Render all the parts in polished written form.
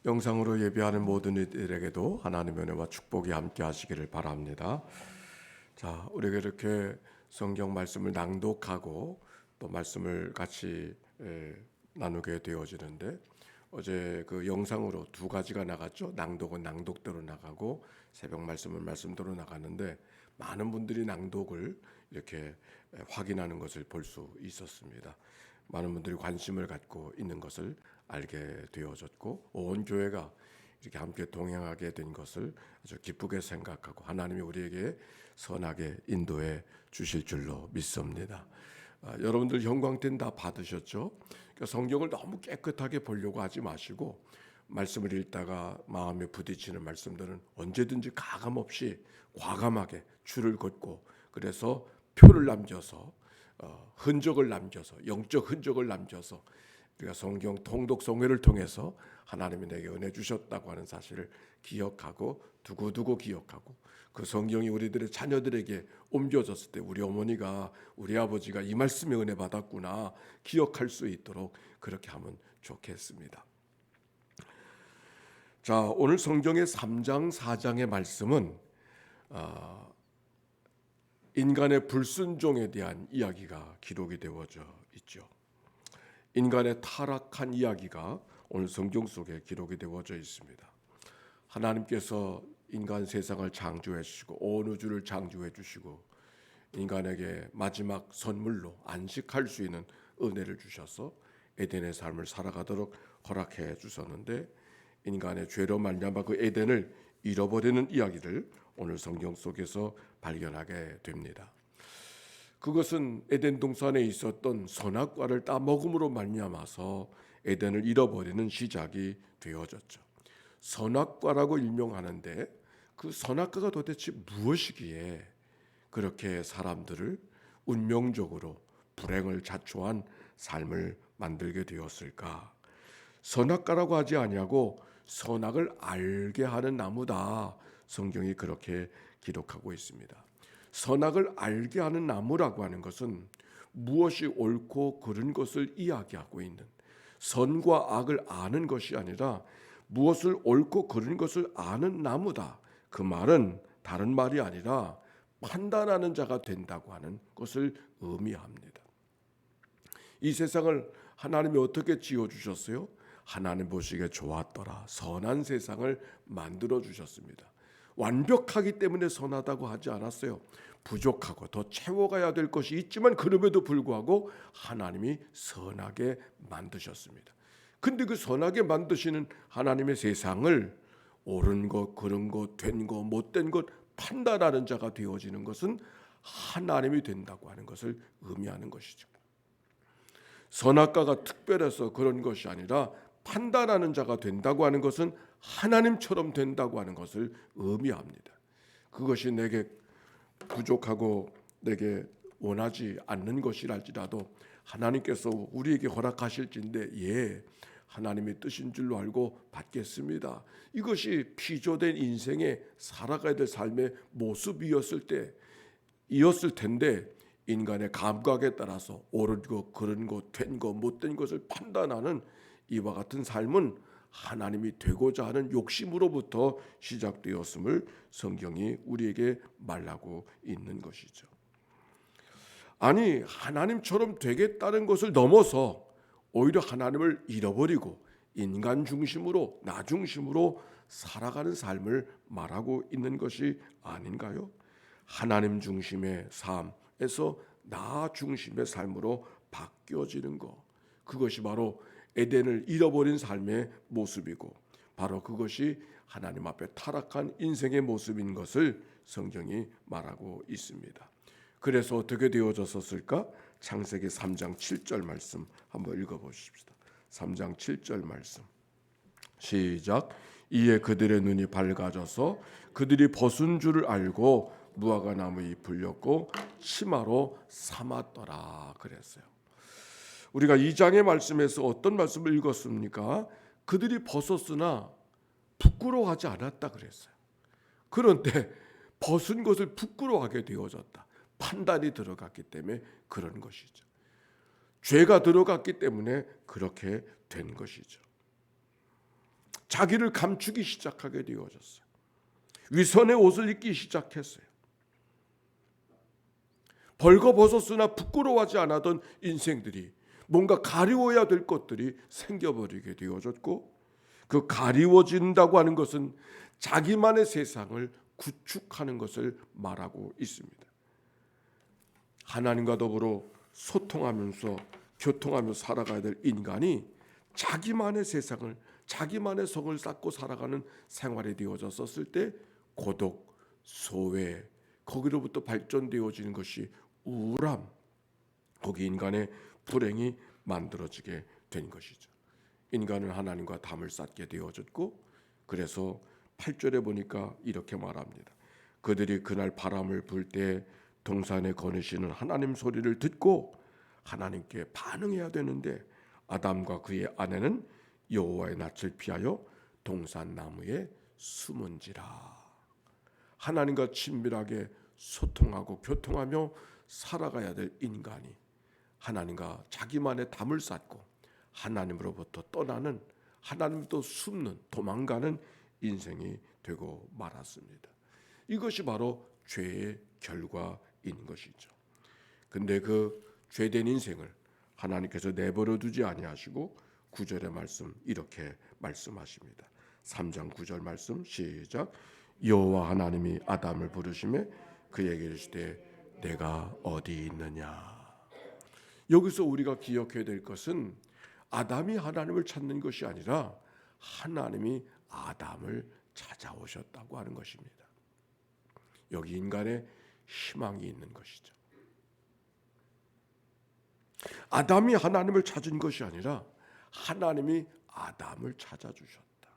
영상으로 예배하는 모든 이들에게도 하나님의 은혜와 축복이 함께 하시기를 바랍니다. 자, 우리가 이렇게 성경 말씀을 낭독하고 또 말씀을 같이 나누게 되어지는데, 어제 그 영상으로 두 가지가 나갔죠. 낭독은 낭독대로 나가고 새벽 말씀은 말씀대로 나가는데, 많은 분들이 낭독을 이렇게 확인하는 것을 볼 수 있었습니다. 많은 분들이 관심을 갖고 있는 것을 알게 되어졌고, 온 교회가 이렇게 함께 동행하게 된 것을 아주 기쁘게 생각하고 하나님이 우리에게 선하게 인도해 주실 줄로 믿습니다. 여러분들 형광펜 다 받으셨죠? 그러니까 성경을 너무 깨끗하게 보려고 하지 마시고, 말씀을 읽다가 마음에 부딪히는 말씀들은 언제든지 가감없이 과감하게 줄을 긋고, 그래서 표를 남겨서 흔적을 남겨서, 영적 흔적을 남겨서 우리가 성경 통독 성회를 통해서 하나님이 내게 은혜 주셨다고 하는 사실을 기억하고, 두고두고 기억하고, 그 성경이 우리들의 자녀들에게 옮겨졌을 때 우리 어머니가, 우리 아버지가 이 말씀에 은혜 받았구나 기억할 수 있도록 그렇게 하면 좋겠습니다. 자, 오늘 성경의 3장 4장의 말씀은 인간의 불순종에 대한 이야기가 기록이 되어져 있죠. 인간의 타락한 이야기가 오늘 성경 속에 기록이 되어져 있습니다. 하나님께서 인간 세상을 창조해 주시고 온 우주를 창조해 주시고 인간에게 마지막 선물로 안식할 수 있는 은혜를 주셔서 에덴의 삶을 살아가도록 허락해 주셨는데, 인간의 죄로 말미암아 그 에덴을 잃어버리는 이야기를 오늘 성경 속에서 발견하게 됩니다. 그것은 에덴 동산에 있었던 선악과를 따먹음으로 말미암아서 에덴을 잃어버리는 시작이 되어졌죠. 선악과라고 일명하는데, 그 선악과가 도대체 무엇이기에 그렇게 사람들을 운명적으로 불행을 자초한 삶을 만들게 되었을까? 선악과라고 하지 아니하고 선악을 알게 하는 나무다, 성경이 그렇게 기록하고 있습니다. 선악을 알게 하는 나무라고 하는 것은 무엇이 옳고 그른 것을 이야기하고 있는, 선과 악을 아는 것이 아니라 무엇을 옳고 그른 것을 아는 나무다. 그 말은 다른 말이 아니라 판단하는 자가 된다고 하는 것을 의미합니다. 이 세상을 하나님이 어떻게 지어주셨어요? 하나님 보시기에 좋았더라, 선한 세상을 만들어 주셨습니다. 완벽하기 때문에 선하다고 하지 않았어요. 부족하고 더 채워가야 될 것이 있지만 그럼에도 불구하고 하나님이 선하게 만드셨습니다. 근데 그 선하게 만드시는 하나님의 세상을 옳은 것, 그른 것, 된 것, 못된 것 판단하는 자가 되어지는 것은 하나님이 된다고 하는 것을 의미하는 것이죠. 선악과가 특별해서 그런 것이 아니라 판단하는 자가 된다고 하는 것은 하나님처럼 된다고 하는 것을 의미합니다. 그것이 내게 부족하고 내게 원하지 않는 것이랄지라도 하나님께서 우리에게 허락하실진데, 하나님의 뜻인 줄로 알고 받겠습니다. 이것이 피조된 인생에 살아가야 될 삶의 모습이었을 텐데, 인간의 감각에 따라서 옳은 것, 그른 것, 된 것, 못된 것을 판단하는 이와 같은 삶은 하나님이 되고자 하는 욕심으로부터 시작되었음을 성경이 우리에게 말하고 있는 것이죠. 아니, 하나님처럼 되겠다는 것을 넘어서 오히려 하나님을 잃어버리고 인간 중심으로, 나 중심으로 살아가는 삶을 말하고 있는 것이 아닌가요? 하나님 중심의 삶에서 나 중심의 삶으로 바뀌어지는 것, 그것이 바로 에덴을 잃어버린 삶의 모습이고, 바로 그것이 하나님 앞에 타락한 인생의 모습인 것을 성경이 말하고 있습니다. 그래서 어떻게 되어졌었을까? 창세기 3장 7절 말씀 한번 읽어보십시다. 3장 7절 말씀 시작. 이에 그들의 눈이 밝아져서 그들이 벗은 줄을 알고 무화과 나무 잎을 엮고 치마로 삼았더라 그랬어요. 우리가 2장의 말씀에서 어떤 말씀을 읽었습니까? 그들이 벗었으나 부끄러워하지 않았다 그랬어요. 그런데 벗은 것을 부끄러워하게 되어졌다. 판단이 들어갔기 때문에 그런 것이죠. 죄가 들어갔기 때문에 그렇게 된 것이죠. 자기를 감추기 시작하게 되어졌어요. 위선의 옷을 입기 시작했어요. 벌거벗었으나 부끄러워하지 않았던 인생들이 뭔가 가리워야 될 것들이 생겨버리게 되어졌고, 그 가리워진다고 하는 것은 자기만의 세상을 구축하는 것을 말하고 있습니다. 하나님과 더불어 소통하면서 교통하며 살아가야 될 인간이 자기만의 세상을, 자기만의 성을 쌓고 살아가는 생활이 되어졌었을 때 고독, 소외, 거기로부터 발전되어지는 것이 우울함, 거기 인간의 불행이 만들어지게 된 것이죠. 인간은 하나님과 담을 쌓게 되어졌고, 그래서 8절에 보니까 이렇게 말합니다. 그들이 그날 바람을 불 때 동산에 거느시는 하나님 소리를 듣고 하나님께 반응해야 되는데, 아담과 그의 아내는 여호와의 낯을 피하여 동산 나무에 숨은지라. 하나님과 친밀하게 소통하고 교통하며 살아가야 될 인간이 하나님과 자기만의 담을 쌓고 하나님으로부터 떠나는, 하나님부터 숨는, 도망가는 인생이 되고 말았습니다. 이것이 바로 죄의 결과인 것이죠. 근데 그 죄된 인생을 하나님께서 내버려 두지 아니하시고 9절의 말씀 이렇게 말씀하십니다. 3장 9절 말씀 시작. 여호와 하나님이 아담을 부르시매 그에게 이르시되 내가 어디 있느냐. 여기서 우리가 기억해야 될 것은 아담이 하나님을 찾는 것이 아니라 하나님이 아담을 찾아오셨다고 하는 것입니다. 여기 인간의 희망이 있는 것이죠. 아담이 하나님을 찾은 것이 아니라 하나님이 아담을 찾아주셨다.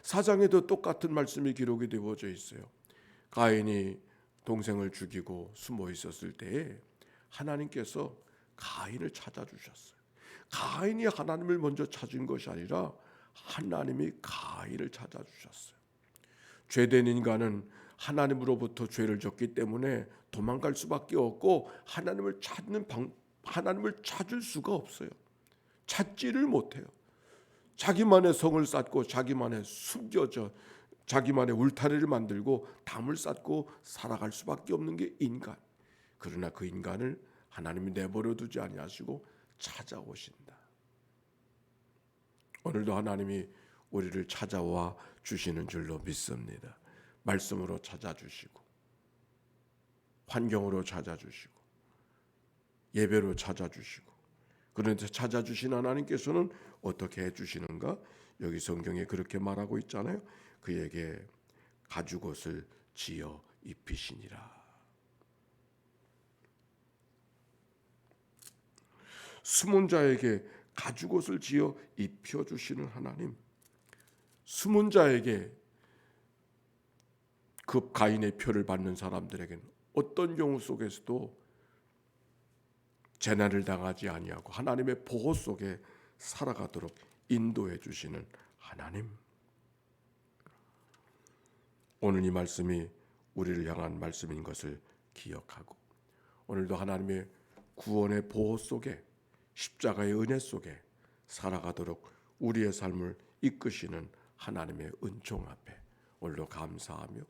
사장에도 똑같은 말씀이 기록이 되어져 있어요. 가인이 동생을 죽이고 숨어 있었을 때에 하나님께서 가인을 찾아주셨어요. 가인이 하나님을 먼저 찾은 것이 아니라 하나님이 가인을 찾아주셨어요. 죄된 인간은 하나님으로부터 죄를 졌기 때문에 도망갈 수밖에 없고 하나님을 찾을 수가 없어요. 찾지를 못해요. 자기만의 성을 쌓고 자기만의 숨겨져 자기만의 울타리를 만들고 담을 쌓고 살아갈 수밖에 없는 게 인간. 그러나 그 인간을 하나님이 내버려 두지 아니하시고 찾아오신다. 오늘도 하나님이 우리를 찾아와 주시는 줄로 믿습니다. 말씀으로 찾아주시고 환경으로 찾아주시고 예배로 찾아주시고, 그런데 찾아주신 하나님께서는 어떻게 해주시는가? 여기 성경에 그렇게 말하고 있잖아요. 그에게 가죽옷을 지어 입히시니라. 숨은 자에게 가죽옷을 지어 입혀주시는 하나님. 숨은 자에게 그 가인의 표를 받는 사람들에게는 어떤 경우 속에서도 재난을 당하지 아니하고 하나님의 보호 속에 살아가도록 인도해 주시는 하나님. 오늘 이 말씀이 우리를 향한 말씀인 것을 기억하고 오늘도 하나님의 구원의 보호 속에 십자가의 은혜 속에 살아가도록 우리의 삶을 이끄시는 하나님의 은총 앞에 오늘도 감사하며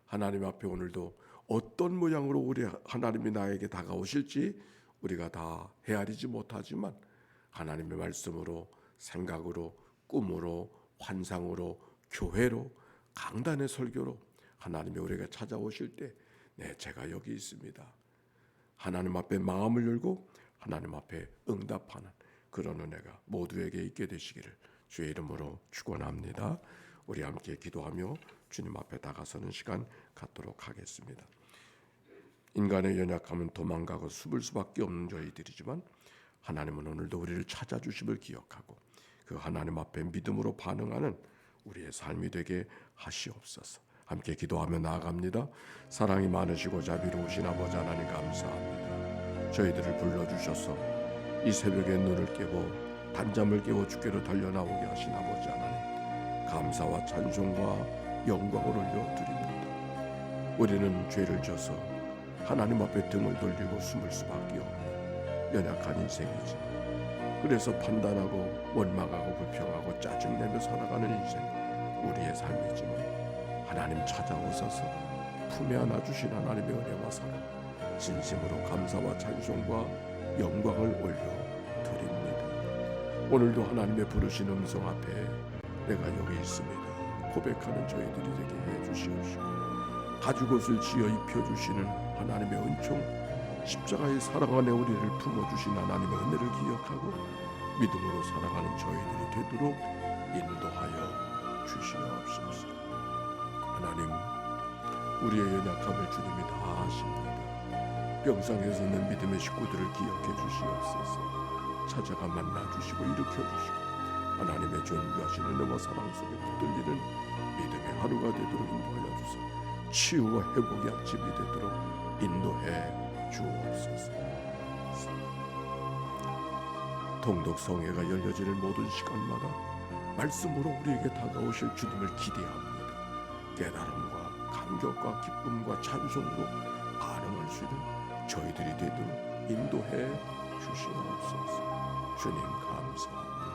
하나님 앞에 오늘도 어떤 모양으로 우리 하나님이 나에게 다가오실지 우리가 다 헤아리지 못하지만 하나님의 말씀으로, 생각으로, 꿈으로, 환상으로, 교회로, 강단의 설교로 하나님이 우리에게 찾아오실 때 네, 제가 여기 있습니다. 하나님 앞에 마음을 열고 하나님 앞에 응답하는 그런 은혜가 모두에게 있게 되시기를 주의 이름으로 축원합니다. 우리 함께 기도하며 주님 앞에 다가서는 시간 갖도록 하겠습니다. 인간의 연약함은 도망가고 숨을 수밖에 없는 저희들이지만 하나님은 오늘도 우리를 찾아주심을 기억하고 그 하나님 앞에 믿음으로 반응하는 우리의 삶이 되게 하시옵소서. 함께 기도하며 나아갑니다. 사랑이 많으시고 자비로우신 아버지 하나님 감사합니다. 저희들을 불러주셔서 이 새벽에 눈을 깨고 단잠을 깨워 주께로 달려나오게 하신 아버지 하나님 감사와 찬송과 영광을 올려드립니다. 우리는 죄를 져서 하나님 앞에 등을 돌리고 숨을 수밖에 없는 연약한 인생이지. 그래서 판단하고 원망하고 불평하고 짜증내며 앞에 살아가는 인생 우리의 삶이지만 하나님 찾아오셔서 품에 안아주신 하나님의 은혜와 사랑, 진심으로 감사와 찬송과 영광을 올려드립니다. 오늘도 하나님의 부르신 음성 앞에 내가 여기 있습니다 고백하는 저희들이 되게 해주시옵시고, 가죽옷을 지어 입혀주시는 하나님의 은총, 십자가의 사랑 안에 우리를 품어주신 하나님의 은혜를 기억하고 믿음으로 살아가는 저희들이 되도록 인도하여 주시옵소서. 하나님, 우리의 연약함을 주님이 다 아십니다. 병상에서 있는 믿음의 식구들을 기억해 주시옵소서. 찾아가 만나주시고 일으켜주시고 하나님의 존귀하신 은혜와 사랑 속에 붙들리는 믿음의 하루가 되도록 인도하여 주소서. 치유와 회복의 아침이 되도록 인도해 주옵소서. 통독성회가 열려지는 모든 시간마다 말씀으로 우리에게 다가오실 주님을 기대합니다. 깨달음과 감격과 기쁨과 찬송으로 반응할 수 있는 저희들이 되도록 인도해 주시옵소서. 주님 감사합니다.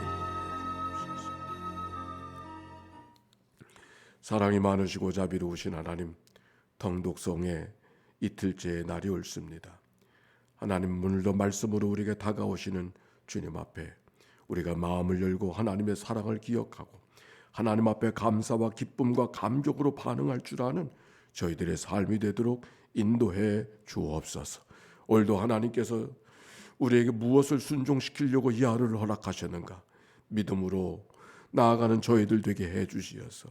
인도해 주옵소서. 사랑이 많으시고 자비로우신 하나님, 통독성회 이틀째의 날이 옳습니다. 하나님, 오늘도 말씀으로 우리에게 다가오시는 주님 앞에 우리가 마음을 열고 하나님의 사랑을 기억하고 하나님 앞에 감사와 기쁨과 감격으로 반응할 줄 아는 저희들의 삶이 되도록 인도해 주옵소서. 오늘도 하나님께서 우리에게 무엇을 순종시키려고 이 하루를 허락하셨는가 믿음으로 나아가는 저희들 되게 해 주시어서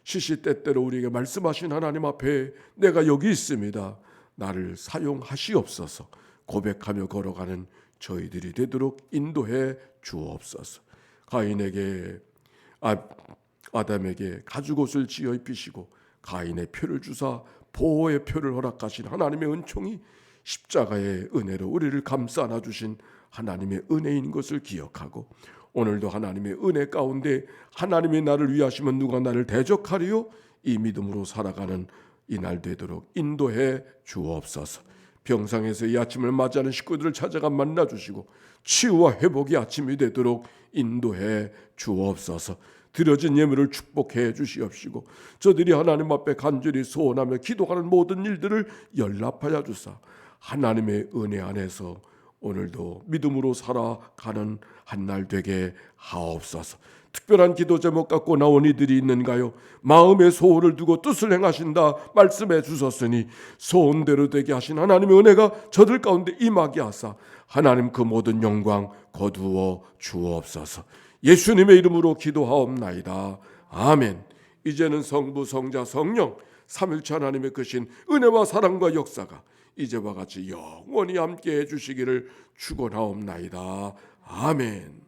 시시때때로 우리에게 말씀하신 하나님 앞에 내가 여기 있습니다, 나를 사용하시옵소서 고백하며 걸어가는 저희들이 되도록 인도해 주옵소서. 가인에게 아담에게 가죽옷을 지어 입히시고 가인의 표를 주사 보호의 표를 허락하신 하나님의 은총이 십자가의 은혜로 우리를 감싸 안아주신 하나님의 은혜인 것을 기억하고 오늘도 하나님의 은혜 가운데 하나님이 나를 위하시면 누가 나를 대적하리요? 이 믿음으로 살아가는 이날 되도록 인도해 주옵소서. 병상에서 이 아침을 맞이하는 식구들을 찾아가 만나주시고 치유와 회복의 아침이 되도록 인도해 주옵소서. 드려진 예물을 축복해 주시옵시고 저들이 하나님 앞에 간절히 소원하며 기도하는 모든 일들을 연락하여 주사 하나님의 은혜 안에서 오늘도 믿음으로 살아가는 한날 되게 하옵소서. 특별한 기도 제목 갖고 나온 이들이 있는가요? 마음의 소원을 두고 뜻을 행하신다 말씀해 주셨으니 소원대로 되게 하신 하나님의 은혜가 저들 가운데 임하게 하사 하나님 그 모든 영광 거두어 주옵소서. 예수님의 이름으로 기도하옵나이다. 아멘. 이제는 성부 성자 성령 삼일체 하나님의 크신 은혜와 사랑과 역사가 이제와 같이 영원히 함께 해주시기를 축원하옵나이다. 아멘.